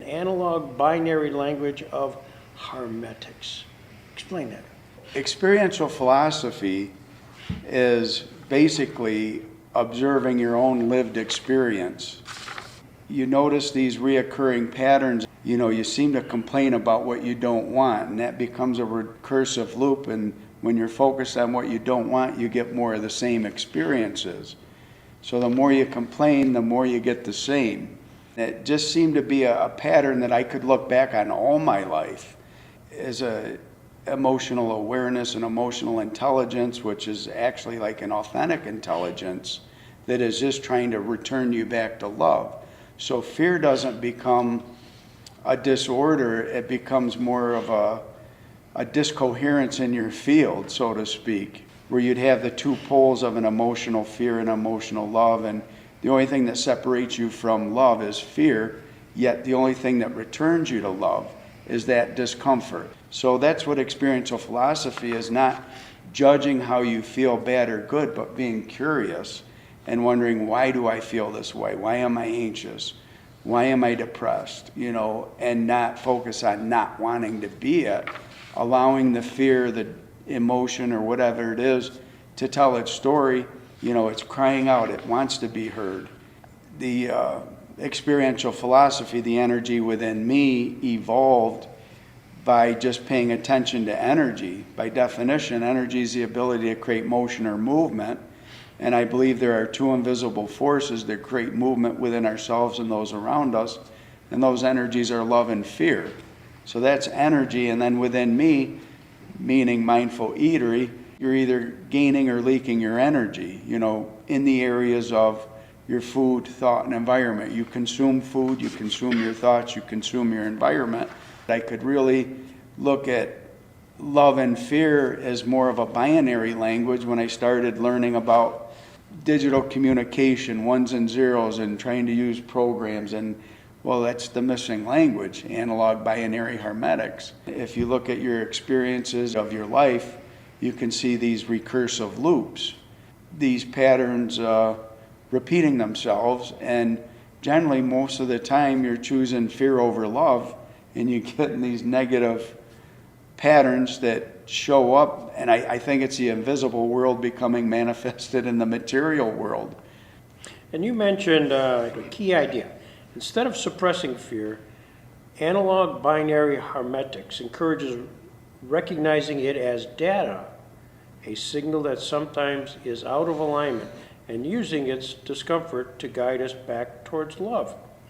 analog binary language of Harmetics. Explain that. Experiential philosophy is basically observing your own lived experience. You notice these reoccurring patterns. You seem to complain about what you don't want, and that becomes a recursive loop, and when you're focused on what you don't want, you get more of the same experiences. So the more you complain, the more you get the same. It just seemed to be a pattern that I could look back on all my life as a emotional awareness and emotional intelligence, which is actually like an authentic intelligence that is just trying to return you back to love. So fear doesn't become a disorder, it becomes more of a discoherence in your field, so to speak, where you'd have the two poles of an emotional fear and emotional love, and the only thing that separates you from love is fear, yet the only thing that returns you to love is that discomfort. So that's what experiential philosophy is, not judging how you feel bad or good, but being curious and wondering, why do I feel this way? Why am I anxious? Why am I depressed? And not focus on not wanting to be it, allowing the fear, the emotion, or whatever it is to tell its story. It's crying out, it wants to be heard. The experiential philosophy, the energy within me, evolved by just paying attention to energy. By definition, energy is the ability to create motion or movement. And I believe there are two invisible forces that create movement within ourselves and those around us. And those energies are love and fear. So that's energy. And then within me, meaning mindful eatery, you're either gaining or leaking your energy, in the areas of your food, thought, and environment. You consume food, you consume your thoughts, you consume your environment. I could really look at love and fear as more of a binary language when I started learning about digital communication, ones and zeros, and trying to use programs. And well, that's the missing language, analog binary Harmetics. If you look at your experiences of your life, you can see these recursive loops, these patterns repeating themselves, and generally most of the time you're choosing fear over love, and you get in these negative patterns that show up, and I think it's the invisible world becoming manifested in the material world. And you mentioned a key idea. Instead of suppressing fear, analog binary Harmetics encourages recognizing it as data, a signal that sometimes is out of alignment, and using its discomfort to guide us back towards love.